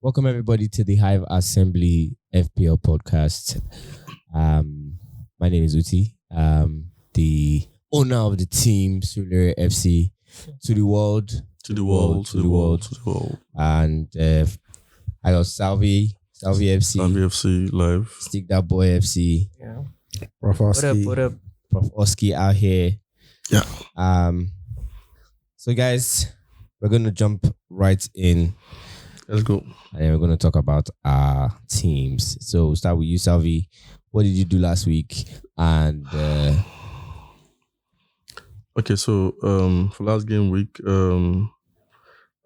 Welcome everybody to the Hive Assembly FPL podcast. My name is Uti. The owner of the team, Sulere FC, to the world. And I got Salvi FC. Salvi FC live. Stick That Boy FC. Yeah. Prof Oski. What up? Prof Oski out here. Yeah. So guys, we're gonna jump right in. Let's go. And then we're gonna talk about our teams. So we'll start with you, Salvi. What did you do last week? And okay, so for last game week, I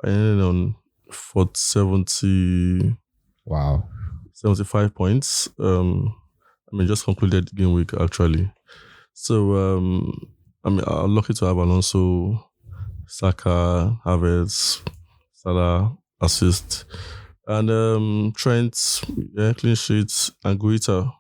ended on 75 points. Just concluded the game week actually. So I'm lucky to have Alonso, Saka, Havertz, Salah, assist, and Trent, clean sheets, and Guita.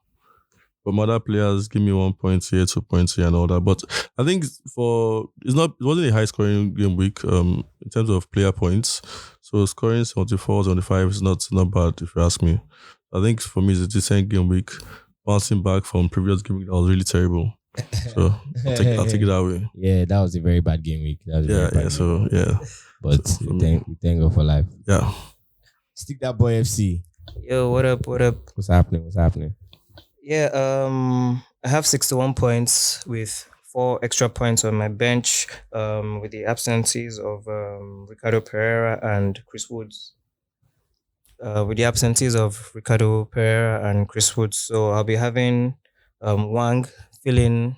But other players give me 1 point here, 2 points here, and all that. But I think it wasn't a high scoring game week in terms of player points. So scoring 74, 75 is not bad if you ask me. I think for me it's a decent game week, bouncing back from previous game week that was really terrible. So I'll take it that way. Yeah, that was a very bad game week. But thank God for life. Yeah. Stick That Boy FC. Yo, what up? What's happening? Yeah, I have 61 points with 4 extra points on my bench, with the absences of Ricardo Pereira and Chris Woods. So I'll be having Wang filling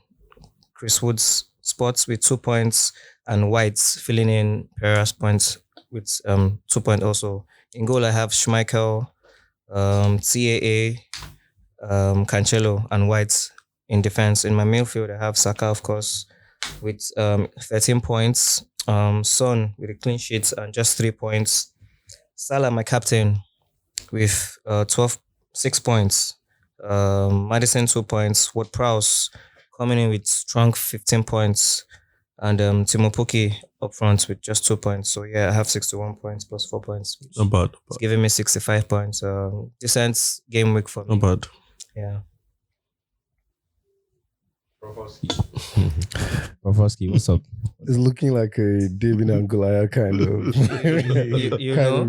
Chris Woods' spots with 2 points and Whites filling in Pereira's points with 2 points also. In goal, I have Schmeichel, TAA, Cancelo and Whites in defense. In my midfield, I have Saka, of course, with 13 points. Son with a clean sheet and just 3 points. Salah, my captain, with 6 points. Madison 2 points. Ward-Prowse coming in with strong 15 points. And Timo Pukki up front with just 2 points. So yeah, I have 61 points plus 4 points. Not bad. It's giving me 65 points. Decent game week for me. Not bad. Yeah. Profosky, what's up? It's looking like a David and Goliath kind of of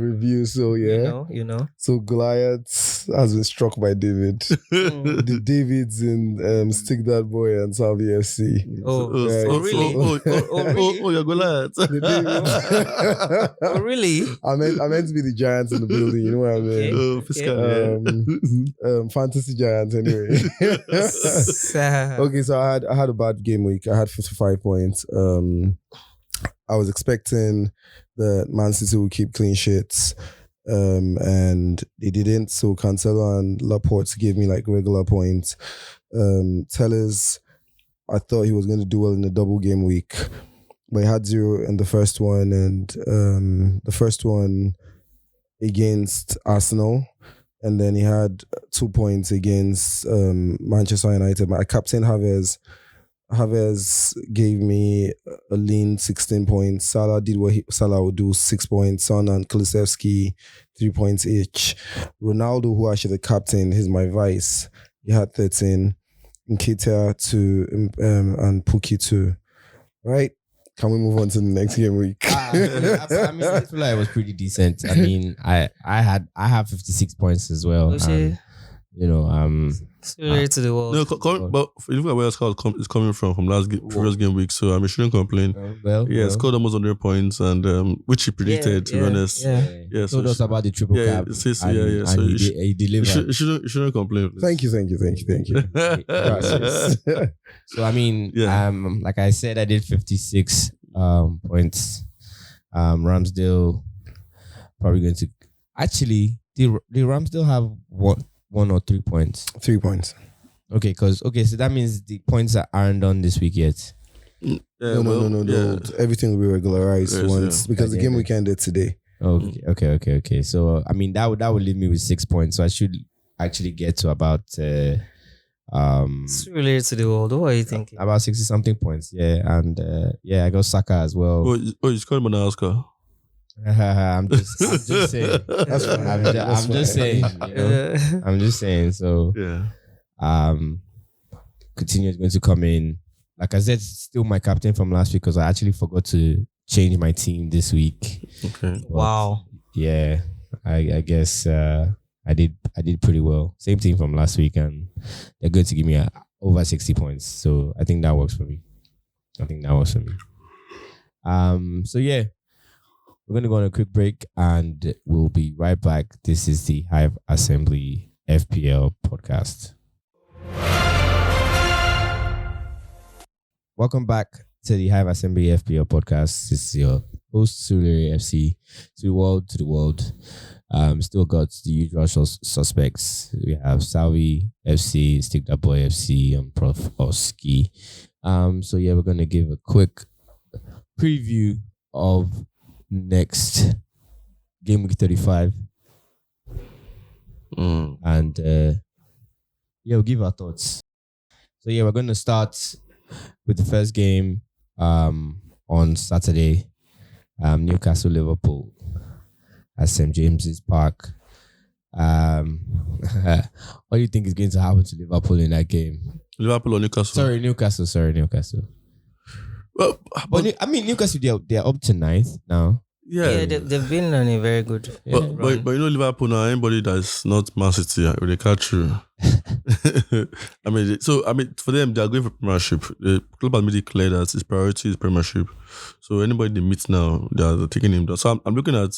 review. So yeah, you know. So Goliath has been struck by David. The Davids in Stick That Boy and Salvi FC. Really? You're Goliath. Oh, really? I meant to be the giants in the building. You know what I mean? Fantasy giants anyway. Okay, so I had a bad game week. I had 55 points. I was expecting that Man City would keep clean sheets, and they didn't. So Cancelo and Laporte gave me like regular points. Tellers, I thought he was going to do well in the double game week, but he had 0 in the first one, and the first one against Arsenal. And then he had 2 points against Manchester United. My captain Havertz gave me a lean 16 points. Salah did what Salah would do, 6 points. Son and Kulusevski, 3 points each. Ronaldo, who actually the captain, he's my vice. He had 13. Nketiah 2 and Pukki 2. Right? Can we move on to the next game week? I feel like it was pretty decent. I mean, I have 56 points as well. And, to the world. No, but if you look at where it's coming from previous game week, so I shouldn't complain. Scored almost 100 points, and which he predicted, to be honest. Yeah. Told us about the triple cap. So he delivered. You shouldn't complain. Thank you. So I mean, like I said, I did 56 points. Ramsdale probably going to actually. Did Ramsdale have what? 1 or 3 points? 3 points. So that means the points aren't done this week yet. No. Everything will be regularized once because the game week ended today. Okay. So I mean that would leave me with 6 points. So I should actually get to about it's related to the world. What are you thinking? About 60 something points. Yeah, and I got Saka as well. You scored Madagascar. I'm just saying. That's fine. I'm just saying. You know? I'm just saying. So Coutinho is going to come in. Like I said, still my captain from last week because I actually forgot to change my team this week. Okay. But Wow. yeah, I guess I did pretty well. Same team from last week, and they're going to give me over 60 points. So I think that works for me. So yeah, we're gonna go on a quick break, and we'll be right back. This is the Hive Assembly FPL podcast. Welcome back to the Hive Assembly FPL podcast. This is your host, Suliri FC. To the world. Still got the usual suspects. We have Salvi FC, Stick That Boy FC, and Prof. Oski. So yeah, we're gonna give a quick preview of next game week 35. And we'll give our thoughts. So yeah, we're gonna start with the first game on Saturday, Newcastle Liverpool at St. James's Park. What do you think is going to happen to Liverpool in that game? Liverpool or Newcastle? Sorry, Newcastle. Well, but I mean, Newcastle, they're up to 9th now. Yeah, they've been on a very good run. But you know, Liverpool now, anybody that's not Man City, they catch you. I mean, for them, they are going for Premiership. The club has made it clear that its priority is Premiership. So anybody they meet now, they're taking him down. So I'm looking at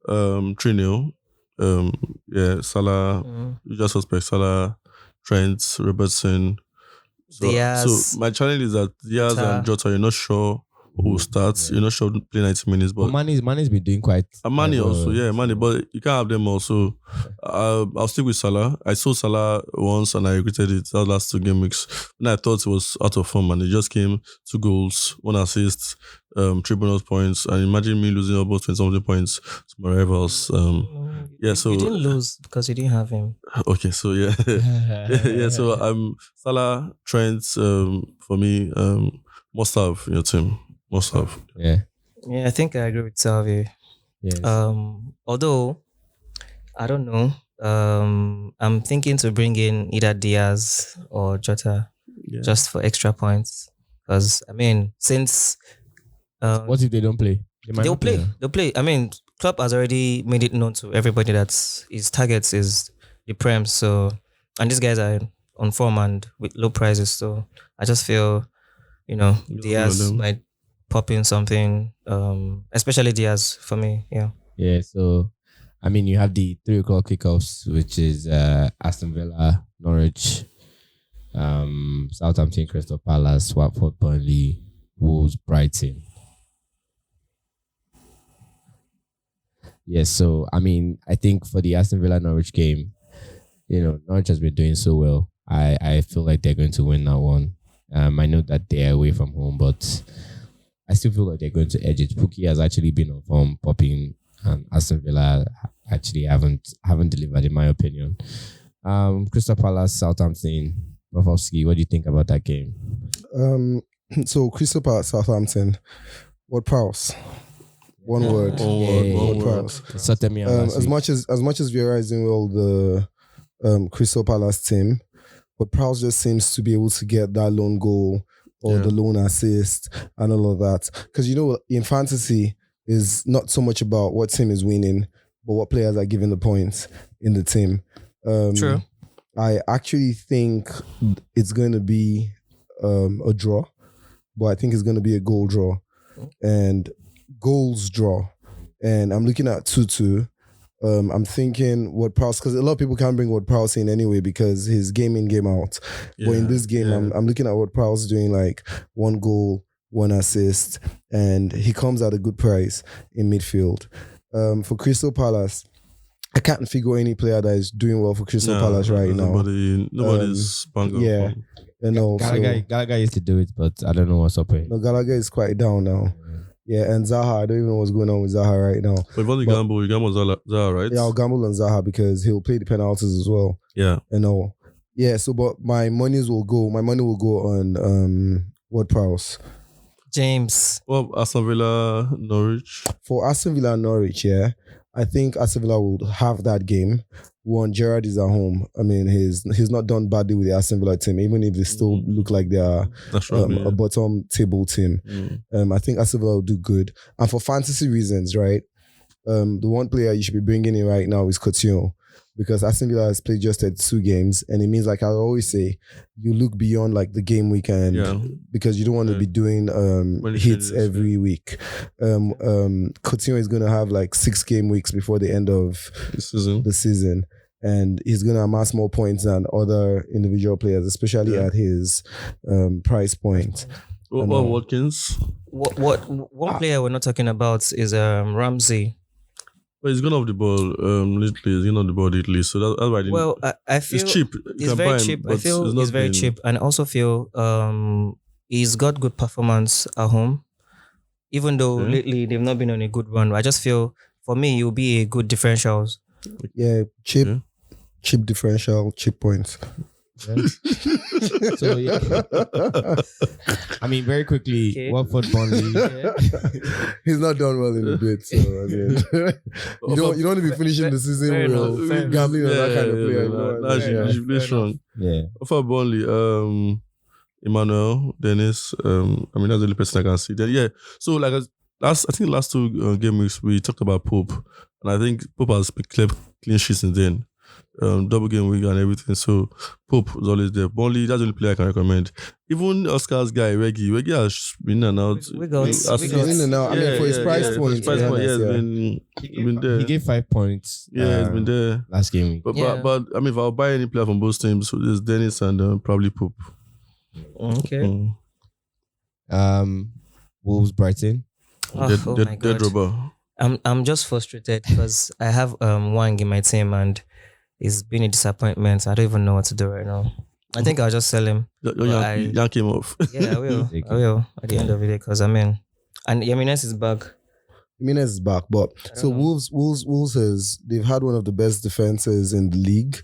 3-0. Salah, usual suspect, Salah, Trent, Robertson. So my challenge is that Diaz and Jota, you're not sure who starts. You're not sure who play 90 minutes. But Mane's been doing quite. And Mane also, Mane, but you can't have them also. I'll stick with Salah. I saw Salah once and I regretted it. That last 2 game weeks. When I thought it was out of form and it just came 2 goals, 1 assist, 3 bonus points. And imagine me losing almost 20-something points to my rivals. So you didn't lose because you didn't have him. Okay, so so Salah, Trent, for me, must have in your team. Must have. Yeah, I think I agree with Salvi. Yes. Although I don't know. I'm thinking to bring in either Diaz or Jota just for extra points. Because I mean, since what if they don't play? They'll play. I mean, Klopp has already made it known to everybody that his targets is the Prem. So, and these guys are on form and with low prices. So I just feel, Diaz might pop in something, especially Diaz for me. Yeah, so I mean, you have the 3 o'clock kickoffs, which is Aston Villa, Norwich, Southampton, Crystal Palace, Watford, Burnley, Wolves, Brighton. Yes, so I mean, I think for the Aston Villa Norwich game, Norwich has been doing so well. I feel like they're going to win that one. I know that they're away from home, but I still feel like they're going to edge it. Pukki has actually been on form, popping, and Aston Villa actually haven't delivered, in my opinion. Crystal Palace, Southampton, Rafowski, what do you think about that game? So Crystal Palace, Southampton, what Prowse? One word. What Prowse? As much as Vieira is doing well, the Crystal Palace team, but Prowse just seems to be able to get that lone goal or the lone assist and all of that. Because in fantasy is not so much about what team is winning, but what players are giving the points in the team. True. I actually think it's going to be a draw, but I think it's going to be a goal draw and goals draw. And I'm looking at 2-2. I'm thinking Ward Prowse, because a lot of people can't bring Ward Prowse in anyway because his game in, game out. But in this game, I'm looking at Ward Prowse doing like 1 goal, 1 assist, and he comes at a good price in midfield. For Crystal Palace, I can't figure any player that is doing well for Crystal Palace right now. Nobody's bang up. Yeah. Gallagher used to do it, but I don't know what's up with him. No, Gallagher is quite down now. Yeah, and Zaha, I don't even know what's going on with Zaha right now. But if you gamble Zaha, right? Yeah, I'll gamble on Zaha because he'll play the penalties as well. Yeah. And all. Yeah, so but my money will go on Ward Prowse. James. Well, Aston Villa, Norwich. For Aston Villa and Norwich, yeah, I think Aston Villa will have that game. One, Gerrard is at home. I mean, he's not done badly with the Aston Villa team, even if they still look like they are a bottom table team. I think Aston Villa will do good. And for fantasy reasons, right, the one player you should be bringing in right now is Coutinho. Because Aston Villa has played just 32 games, and it means, like I always say, you look beyond like the game weekend because you don't want to be doing hits every week. Coutinho is going to have like 6 game weeks before the end of the season, and he's going to amass more points than other individual players, especially at his price point. What about Watkins? One player we're not talking about is Ramsey. But he's gone off the ball lately. He's gone off the ball lately. So that's why I didn't. Well, I feel it's cheap. It's very cheap. I feel it's very cheap, and I also feel he's got good performance at home. Even though lately they've not been on a good run, I just feel for me he'll be a good differentials. Yeah, cheap differential, cheap points. Yeah. So yeah. I mean, very quickly, Watford Burnley. He's not done well in the bid, so I mean, you don't want to be finishing the season with gambling on that kind of player. You should play strong. Yeah. For Burnley, Emmanuel, Dennis. I mean, that's the only person I can see. Then so like I think last 2 game weeks we talked about Pope, and I think Pope has been clean sheets since then. Double game week and everything. So Pope is always there. Burnley, that's the only player I can recommend. Even Oscar's guy, Reggie has been in and out. We got in and out. I mean, for his price point, he's been there. He gave 5 points. Yeah, he's been there last game week. But I mean, if I'll buy any player from both teams, so there's Dennis and probably Pope. Okay. Wolves Brighton. Dead rubber. I'm just frustrated because I have Wang in my team and it's been a disappointment. I don't even know what to do right now. I think I'll just sell him. Yank him off. Yeah, I will. I will at the end of the day because and Jimenez is back. Jimenez is back, but so Wolves they've had one of the best defenses in the league,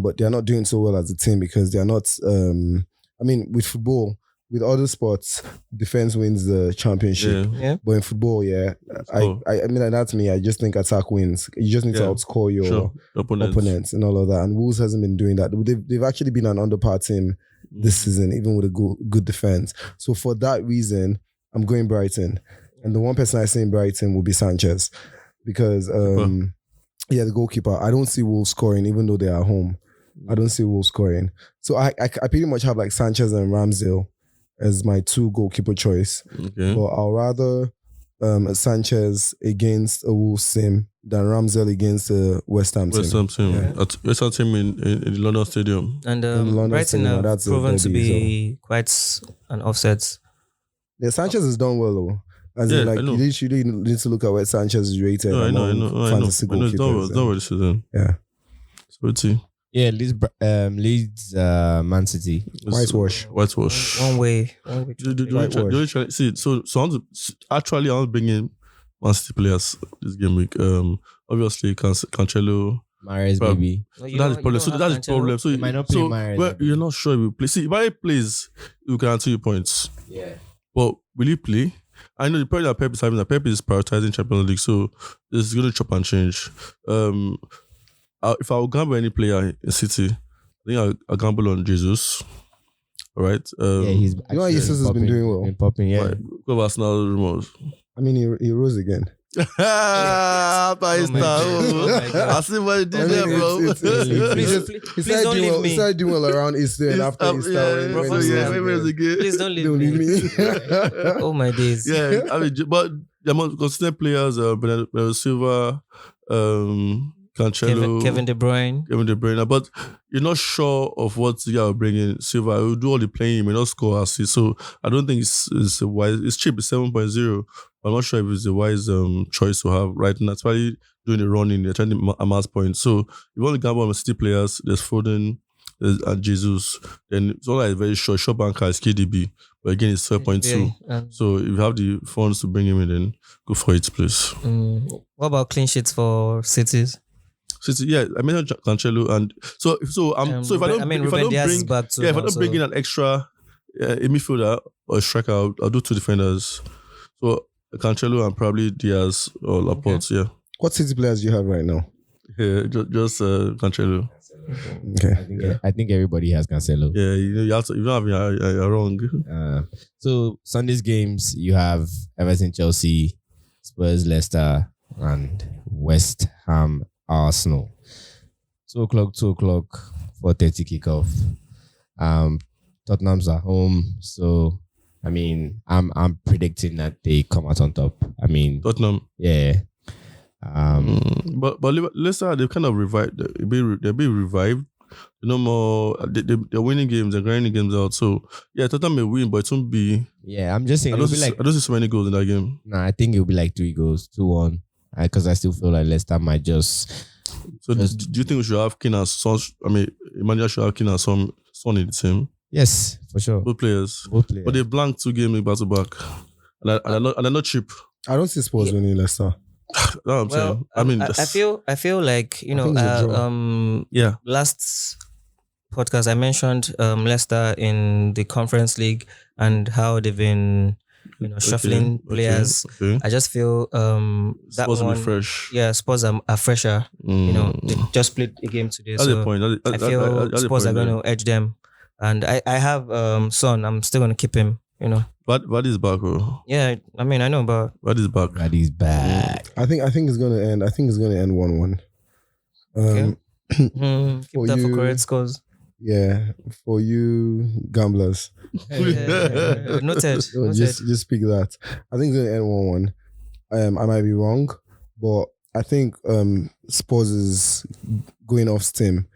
but they're not doing so well as a team because they're not. I mean, with football. With other sports, defense wins the championship. Yeah. But in football, I mean, that's me. I just think attack wins. You just need to outscore your opponents and all of that. And Wolves hasn't been doing that. They've actually been an underpar team this season, even with a good defense. So for that reason, I'm going Brighton. And the one person I say in Brighton will be Sanchez. Because, the goalkeeper. I don't see Wolves scoring, even though they are at home. I don't see Wolves scoring. So I pretty much have like Sanchez and Ramsdale as my 2 goalkeeper choice. Okay. But I'll rather Sanchez against a Wolves team than Ramsdale against a West Ham team. West Ham team. West Ham team in the London Stadium. And Brighton have proven to be quite an offset. Yeah, Sanchez has done well though. As in, like, you literally need to look at where Sanchez is rated. I know. Fantasy goalkeepers. It's done well this season. Yeah. So let's see. Yeah, Leeds, Man City. Whitewash. One way. See, so I want to bring in Man City players this game week. Obviously, Cancelo. Mahrez, baby. That's the problem. So that's the problem. So you might not play Mahrez. You're not sure if you play. See, if I plays, you can answer your points. Yeah. But will he play? I know the problem that Pep is having. That Pep is prioritizing Champions League, so it's going to chop and change. If I would gamble any player in City, I think I'll gamble on Jesus. All right. He's Jesus has been doing well. Been popping, yeah. Right. Go of Arsenal rumors. I mean, he rose again. I see what he did there, bro. Please don't leave me. He started doing well around Easter and after Easter. Please don't leave me. Oh my days. Yeah, I mean, but the most consistent players, Bernardo Silva, Cancelo, Kevin De Bruyne. But you're not sure of what you are bringing. Silva will do all the playing, he may not score as so I don't think it's a wise. It's cheap, it's 7.0. I'm not sure if it's a wise choice to have right now. That's why doing the running, they're trying to amass points. So if you want to gamble on City players, there's Foden, and Jesus. Then it's all like very short banker is KDB, but again it's 12.2. So if you have the funds to bring him in, then go for it, please. What about clean sheets for Cities? City, yeah, I mentioned Cancelo, and so if I don't bring in an extra a midfielder or a striker, I'll do 2 defenders. So Cancelo and probably Diaz or Laporte. Yeah. What City players do you have right now? Yeah, just Cancelo. Okay. I think everybody has Cancelo. Yeah, you have to, you don't have you're wrong. So Sunday's games, you have Everton, Chelsea, Spurs, Leicester, and West Ham, Arsenal. 2 o'clock, 4:30 kickoff. Tottenham's at home, so I mean, I'm predicting that they come out on top. I mean, Tottenham. Yeah. But Leicester, they've kind of revived. They'll be revived. No more. They're winning games. They're grinding games out. So yeah, Tottenham may win, but it won't be. Yeah, I'm just saying. I don't see so many goals in that game. Nah, I think it'll be like 3 goals, 2-1. Because I still feel like Leicester might just. So do you think we should have Keane as Son? I mean, Emmanuel should have Keane as Son in the team. Yes, for sure. Both players. But they blanked 2 games back to back, and they're not cheap. I don't see Spurs winning Leicester. That's what I'm saying. I mean, I feel like last podcast I mentioned Leicester in the Conference League and how they've been shuffling players. Okay. I just feel that Spurs one will be fresh. Yeah, Spurs are fresher. They just played a game today. That's so the point. I feel Spurs are going to edge them. And I have Son. I'm still going to keep him. What is back, bro? Yeah, I mean, I know, but what is back? That is back. I think it's gonna end. I think it's gonna end 1-1. Okay. Keep that for correct scores. Yeah, for you gamblers. Noted. Just speak that. I think it's gonna end 1-1. I might be wrong, but I think Spurs is going off steam.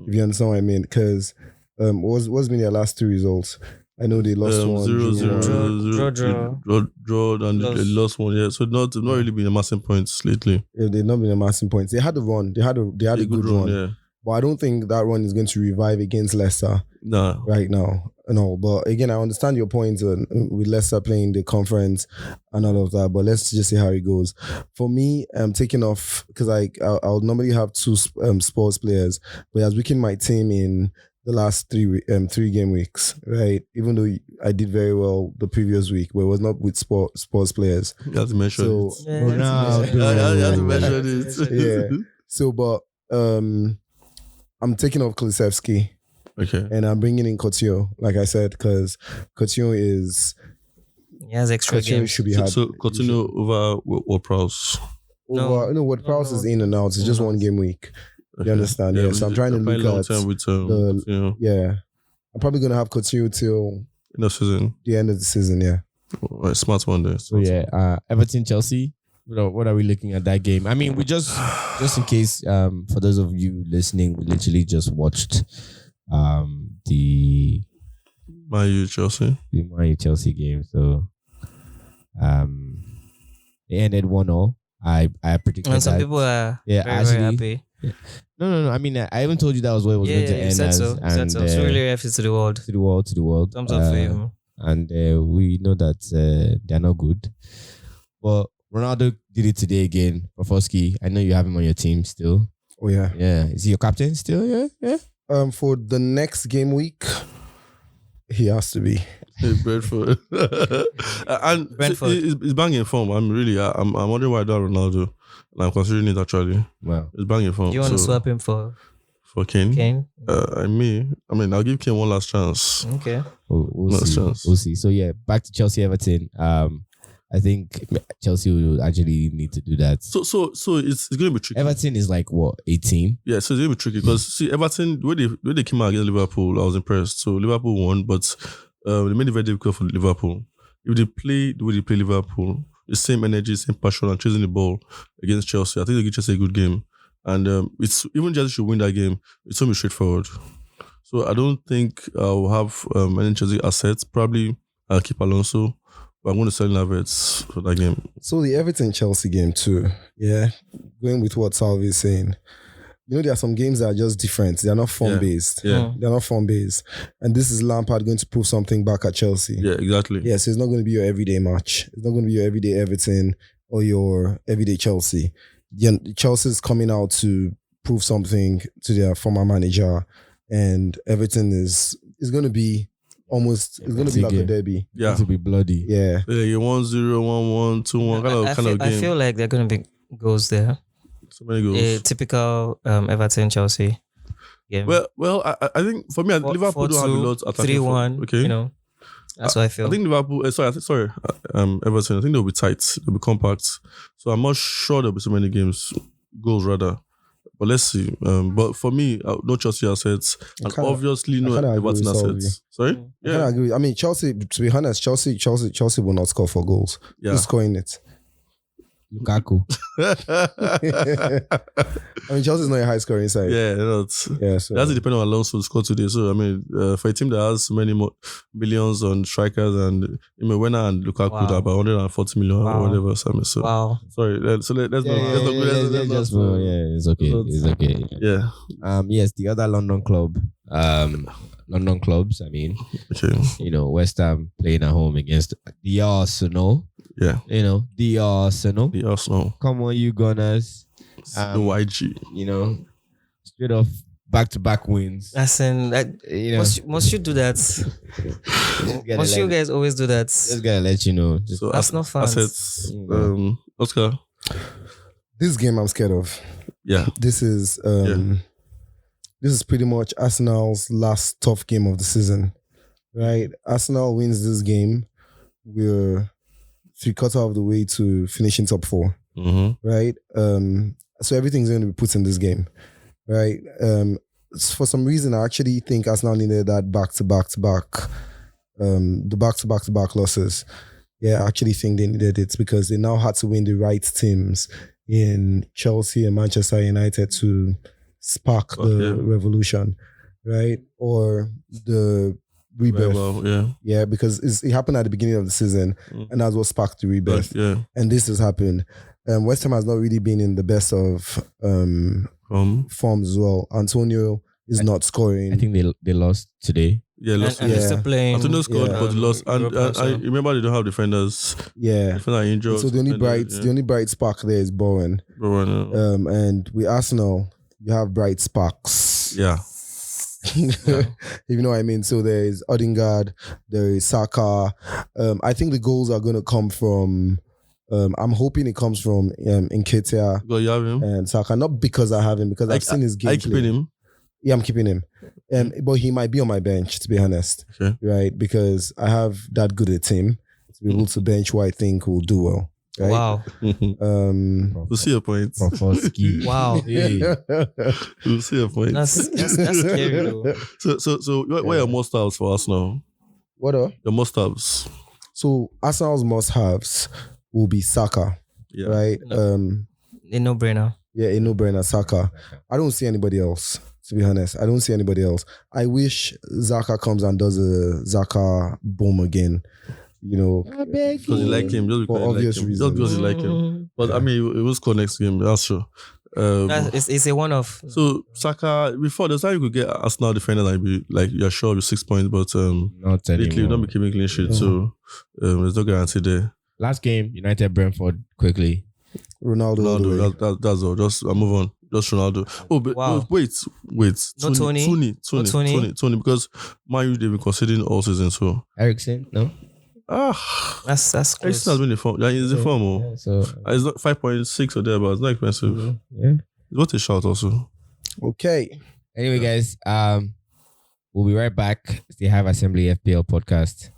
If you understand what I mean, because what's been their last 2 results? I know they lost 1. 0-0. Draw, and they lost 1. Yeah, so not really been amassing points lately. Yeah, they've not been amassing points. They had a run. They had a good run. Yeah. But I don't think that run is going to revive against Leicester right now. No, but again, I understand your point with Leicester playing the conference and all of that. But let's just see how it goes. For me, I'm taking off because I'll normally have 2 Spurs players, but I was weakening my team in the last 3 game weeks, right? Even though I did very well the previous week, but it was not with Spurs players. You have to mention it. You have to mention it. Yeah. So, but I'm taking off Kulusevski. Okay. And I'm bringing in Coutinho, like I said, because Coutinho he has extra games. Should be hard. So Coutinho over Ward-Prowse. No, Ward-Prowse is in and out. It's just 1 game week. You understand? Yeah. So I'm trying to look at I'm probably gonna have Coutinho till the end of the season. Yeah. Right, smart one there. So Everton, Chelsea. What are we looking at that game? I mean, we just in case for those of you listening, we literally just watched the Man U Chelsea game. So it ended 1-0. I predicted and some that. people are very happy. Yeah. No. I mean, I even told you that was where it was going to end. Said so. So really happy to the world. To the world. Thumbs up for you. And we know that they're not good. But Ronaldo did it today again. Rafalski, I know you have him on your team still. Oh yeah. Yeah. Is he your captain still? Yeah. For the next game week, he has to be. Brentford. And Brentford. He's banging form. I'm wondering why I don't Ronaldo. And I'm considering it actually. Wow. He's banging form. Do you want to swap him for Kane? I mean, I'll give Kane one last chance. Okay. We'll see. So yeah, back to Chelsea Everton. I think Chelsea will actually need to do that. So it's going to be tricky. Everton is like what, 18? Yeah, so it's going to be tricky because see Everton when they came out against Liverpool, I was impressed. So Liverpool won, but they made it very difficult for Liverpool. If they play the way they play Liverpool, the same energy, same passion, and chasing the ball against Chelsea, I think they give Chelsea a good game. And it's even Chelsea should win that game. It's going to be straightforward. So I don't think I'll have any Chelsea assets. Probably I'll keep Alonso. But I'm going to sell Havertz for that game. So the Everton-Chelsea game too, yeah, going with what Salvi is saying. There are some games that are just different. They're not form-based. Yeah. They're not form-based. And this is Lampard going to prove something back at Chelsea. Yeah, exactly. Yeah, so it's not going to be your everyday match. It's not going to be your everyday Everton or your everyday Chelsea. Chelsea's coming out to prove something to their former manager. And Everton is going to be almost. It's gonna be like a derby. Yeah, to be bloody. Yeah. Yeah, 1-0, 1-1, 2-1 kind of game. I feel like there are gonna be goals there. So many goals. A typical Everton Chelsea game. Well, I think for me, Liverpool don't have a lot attacking. 3-1. Okay, You know, that's what I feel. I think Liverpool. Everton. I think they'll be tight. They'll be compact. So I'm not sure there'll be so many goals rather. But let's see. But for me, no Chelsea assets, and obviously no Everton assets. Sorry. Yeah, I agree. I mean, Chelsea. To be honest, Chelsea will not score 4 goals. Yeah, who's scoring it? Lukaku. I mean, Chelsea's not a high scoring side. Yeah, so that's depending on Alonso score today. So I mean, for a team that has so many more billions on strikers and Werner and Lukaku, about 140 million or whatever. So sorry. Let's not. It's okay. It's okay. Yeah. Yes, the other London club. London clubs. I mean, West Ham playing at home against the Arsenal. Yeah. The Arsenal. The Arsenal. Come on, you Gunners. The YG. Straight off back-to-back wins. As in, must you do that? Must you guys always do that? Just gotta let you know. That's not fun. Assets. Oscar. This game I'm scared of. Yeah. This is pretty much Arsenal's last tough game of the season. Right? Arsenal wins this game. We're 3/4 of the way to finishing top 4. Mm-hmm. Right? So everything's going to be put in this game. Right? For some reason, I actually think Arsenal needed that back-to-back losses. Yeah, I actually think they needed it because they now had to win the right teams in Chelsea and Manchester United to spark the revolution, right? Or the rebirth. Yeah, because it happened at the beginning of the season, and that's what sparked the rebirth. And this has happened. West Ham has not really been in the best of forms as well. Antonio is not scoring. I think they lost today. Yeah, lost. And they're still playing. Antonio scored, but lost. And I remember they don't have defenders. Yeah, defender injured. So the only bright spark there is Bowen. And with Arsenal, you have bright sparks. Yeah. If you know what I mean. So there is Odegaard, there is Saka. I think the goals are going to come from. I'm hoping it comes from Nketiah. You have him? And Saka. Not because I have him, because I've seen his gameplay. Are you keeping him? Yeah, I'm keeping him. But he might be on my bench, to be honest. Okay. Right? Because I have that good a team to be able to bench who I think will do well. Right? Wow. We'll see your point. Wow. We'll see your point. That's scary though. So what are your must-haves for Arsenal? What are? Your must-haves. So Arsenal's must-haves will be Saka. Yeah. Right? A no-brainer. Yeah, a no-brainer, Saka. I don't see anybody else, to be honest. I don't see anybody else. I wish Zaka comes and does a Zaka boom again. Because you like him. Just for obvious reasons. Just because you like him. But I mean, it will score next game, that's true. It's a one-off. So Saka, before the time you could get Arsenal defender and be like you're sure of 6 points, but not lately you don't be keeping clean sheet. So there's no guarantee there. Last game, United Brentford quickly. Ronaldo. That's all. Just move on. Just Ronaldo. Oh, but wow. wait. No Tony, because Man U they've been considering all season. So Eriksen, no. That's close. Eriksen has been in form. Yeah, he's in form. Yeah, so it's not 5.6 or there, but it's not expensive. Yeah, it's worth a shout also. Okay. Anyway, guys, we'll be right back. It's the Hive Assembly FPL podcast.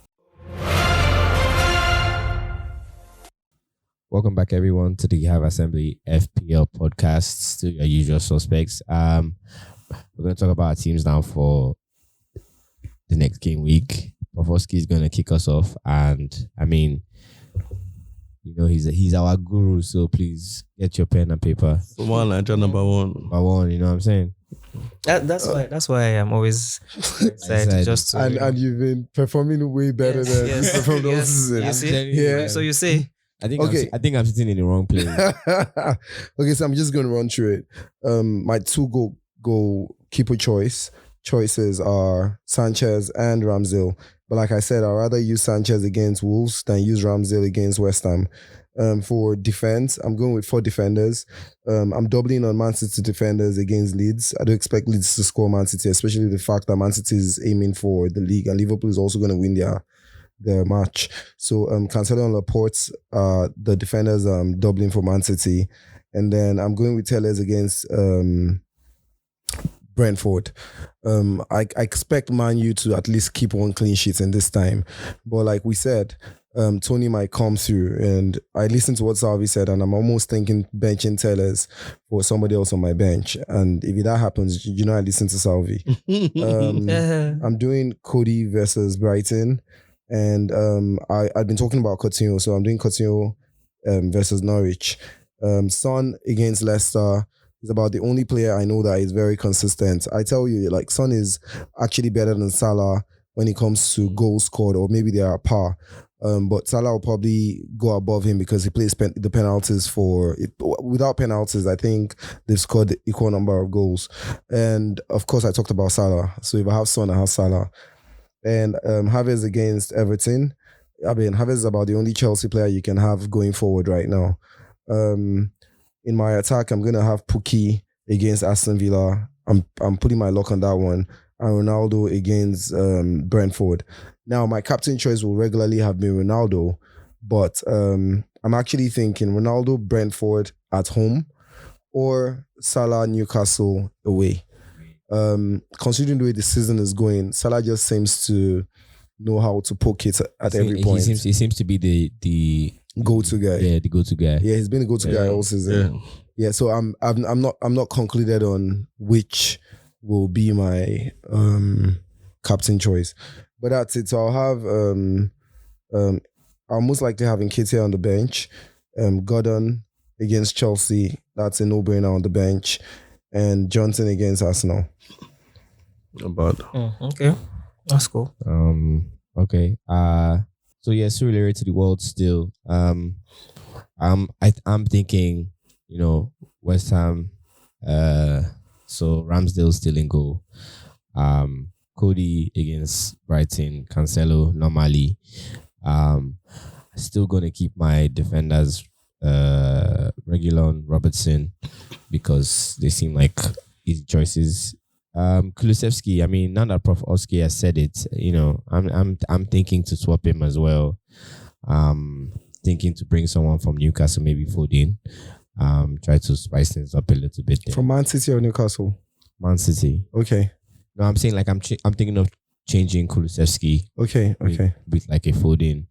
Welcome back, everyone, to the Hive Assembly FPL podcast. To your usual suspects. We're going to talk about our teams now for the next game week. Pavoski is going to kick us off, and I mean, he's our guru. So please get your pen and paper. Number one. You know what I'm saying? That's why I'm always excited. Just to, and you've been performing way better than you performed all season. You see? Yeah. So you say. I think I'm sitting in the wrong place. Okay, so I'm just going to run through it. My 2 goalkeeper choices are Sanchez and Ramsdale. But like I said, I'd rather use Sanchez against Wolves than use Ramsdale against West Ham. For defense, I'm going with 4 defenders. I'm doubling on Man City defenders against Leeds. I don't expect Leeds to score Man City, especially the fact that Man City is aiming for the league and Liverpool is also going to win their match. So Cancelo and Laporte are the defenders doubling for Man City. And then I'm going with Telles against Brentford. I expect Man U to at least keep 1 clean sheet in this time. But like we said, Tony might come through, and I listened to what Salvi said, and I'm almost thinking benching Tellers for somebody else on my bench. And if that happens, I listen to Salvi. I'm doing Cody versus Brighton, and I've been talking about Coutinho, so I'm doing Coutinho versus Norwich. Son against Leicester is about the only player I know that is very consistent. I tell you, like, Son is actually better than Salah when it comes to goals scored, or maybe they are at par. But Salah will probably go above him because he plays the penalties without penalties, I think they've scored the equal number of goals. And of course, I talked about Salah. So if I have Son, I have Salah. And Havertz against Everton. I mean, Havertz is about the only Chelsea player you can have going forward right now. In my attack, I'm going to have Pukki against Aston Villa. I'm putting my luck on that one. And Ronaldo against Brentford. Now, my captain choice will regularly have been Ronaldo, but I'm actually thinking Ronaldo, Brentford at home, or Salah, Newcastle away. Considering the way the season is going, Salah just seems to know how to poke it at every point. He seems to be the go-to guy. Yeah, the go-to guy. Yeah, he's been the go-to guy all season. Yeah, so I'm not concluded on which will be my captain choice. But that's it. So I'll have I'll most likely have Nketiah on the bench. Gordon against Chelsea. That's a no-brainer on the bench. And Johnson against Arsenal. Not bad. Okay. That's cool. Okay. So yeah, so related to the world still. I'm thinking, West Ham, so Ramsdale still in goal. Cody against Brighton, Cancelo normally. Still gonna keep my defenders Reguilon, Robertson, because they seem like easy choices. Kulusevski, I mean, now that Prof. Oski has said it, I'm thinking to swap him as well. Thinking to bring someone from Newcastle, maybe Foden. Try to spice things up a little bit there. From Man City or Newcastle? Man City. Okay. No, I'm saying like I'm thinking of changing Kulusevski. Okay. With like a Foden.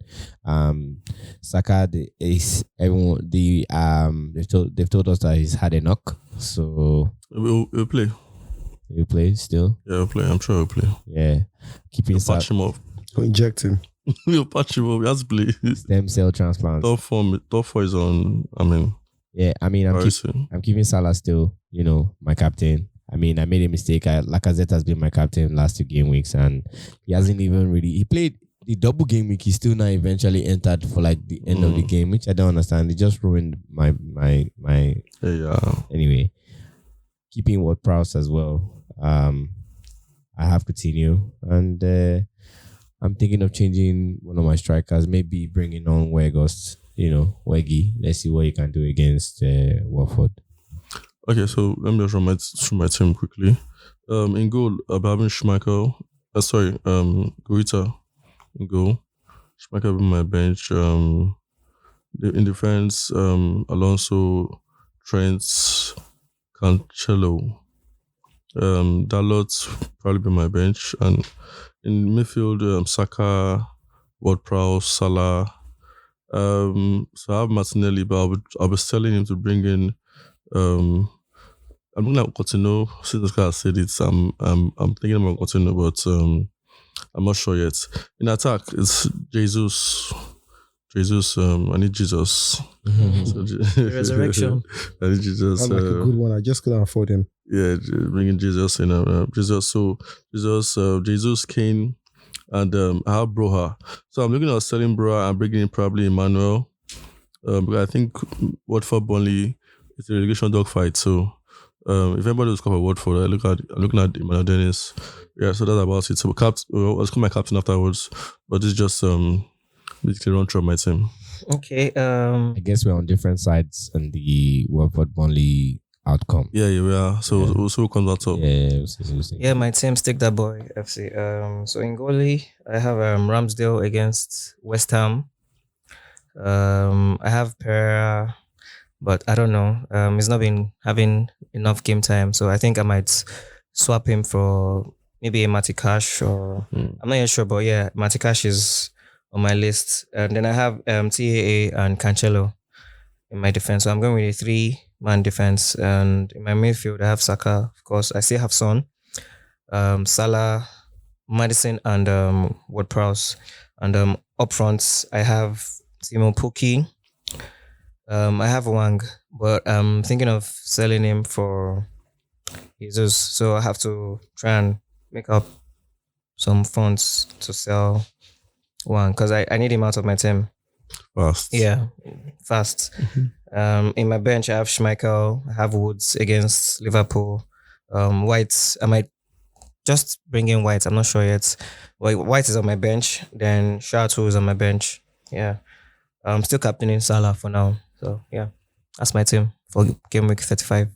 Saka is everyone. They've told us that he's had a knock. So we'll play. He'll play still. Yeah, we'll play. I'm sure he'll play. Yeah, keeping patch him up. Or inject him. We'll patch him up. He has to play. Stem cell transplant. Top four is on. I'm keeping Salah still. My captain. I mean, I made a mistake. Lacazette has been my captain last 2 game weeks, and he hasn't even really. He played the double game week. He still not eventually entered for like the end of the game, which I don't understand. It just ruined my. Yeah. Anyway, keeping Ward-Prowse as well. I have Coutinho, and I'm thinking of changing one of my strikers. Maybe bringing on Weghorst. Weggy. Let's see what he can do against Watford. Okay, so let me just run through my team quickly. In goal, I'll be having Schmeichel. Guita in goal. Schmeichel will be my bench. In defense, Alonso, Trent, Cancelo. Dalot probably be my bench. And in midfield, Saka, Ward-Prowse, Salah. So I have Martinelli, but I'll be telling him to bring in. I'm looking at Coutinho. Since this guy has said it, I'm thinking about Coutinho, but I'm not sure yet. In attack, it's Jesus. I need Jesus. Resurrection. I need Jesus. That's like a good one. I just couldn't afford him. Yeah, bringing Jesus in. Jesus. So Jesus, Kane, and I have Broha. So I'm looking at selling Broha and bringing in probably Emmanuel. Because I think Watford Burnley, it's a relegation dogfight. So if anybody was covered Watford, I'm looking at Emmanuel Dennis. Yeah, so that's about it. So I'll call my captain afterwards. But it's just basically run through my team. Okay. I guess we're on different sides on the Watford Burnley outcome. Yeah, we are. So we'll see who comes out top. Yeah, Yeah, my team stick that boy FC. So in goalie, I have Ramsdale against West Ham. I have Pereira, but I don't know. He's not been having enough game time, so I think I might swap him for maybe a Matikash or I'm not even sure, but yeah, Matikash is on my list. And then I have TAA and Cancelo in my defense. So I'm going with a 3-man defense. And in my midfield, I have Saka, of course. I still have Son, Salah, Madison, and Ward-Prowse. And up front, I have Timo Pukki. I have Wang, but I'm thinking of selling him for Jesus. So I have to try and make up some funds to sell Wang because I need him out of my team. Fast. Yeah, fast. In my bench, I have Schmeichel, I have Woods against Liverpool. White, I might just bring in White. I'm not sure yet. White is on my bench. Then Shartu is on my bench. Yeah. I'm still captaining Salah for now. So, yeah. That's my team for game week 35.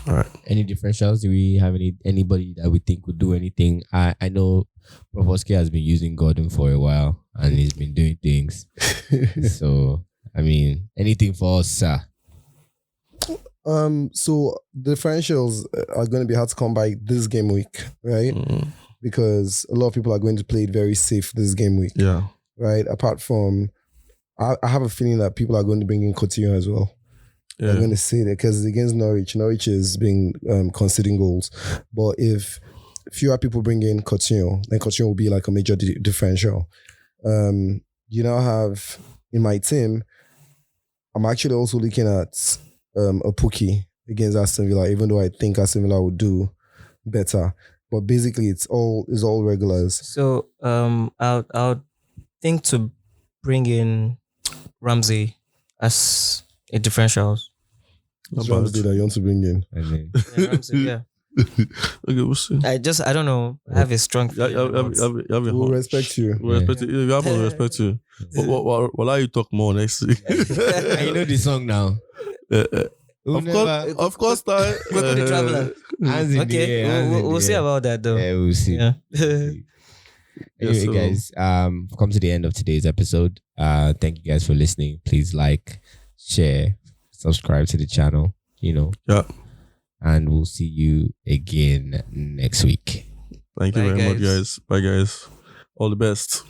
All right. Any differentials? Do we have anybody that we think would do anything? I know Provoski has been using Gordon for a while and he's been doing things. So, I mean, anything for us, sir? So differentials are going to be hard to come by this game week, right? Because a lot of people are going to play it very safe this game week. Yeah. Right? Apart from, I have a feeling that people are going to bring in Coutinho as well. Yeah. I'm going to say that because against Norwich is being conceding goals. But if fewer people bring in Coutinho, then Coutinho will be like a major differential. You now have, in my team, I'm actually also looking at a Pukki against Aston Villa, even though I think Aston Villa would do better. But basically, it's all regulars. So I'll think to bring in Ramsey as a differential. Which Ramsey that you want to bring in? Yeah, Ramsey, yeah. Okay, we'll see. I don't know. I have a strong feeling. We'll respect you. We'll respect you. We have to respect you. What are you talk more next week? And you know the song now. Of course, Welcome the Traveler. Hands in the Okay, air, we'll see about that though. Yeah, we'll see. Yeah. Anyway, guys, come to the end of today's episode. Thank you guys for listening. Please like, share, subscribe to the channel. Yeah. And we'll see you again next week. Thank you Bye, very much, guys. guys. Bye, guys. All the best.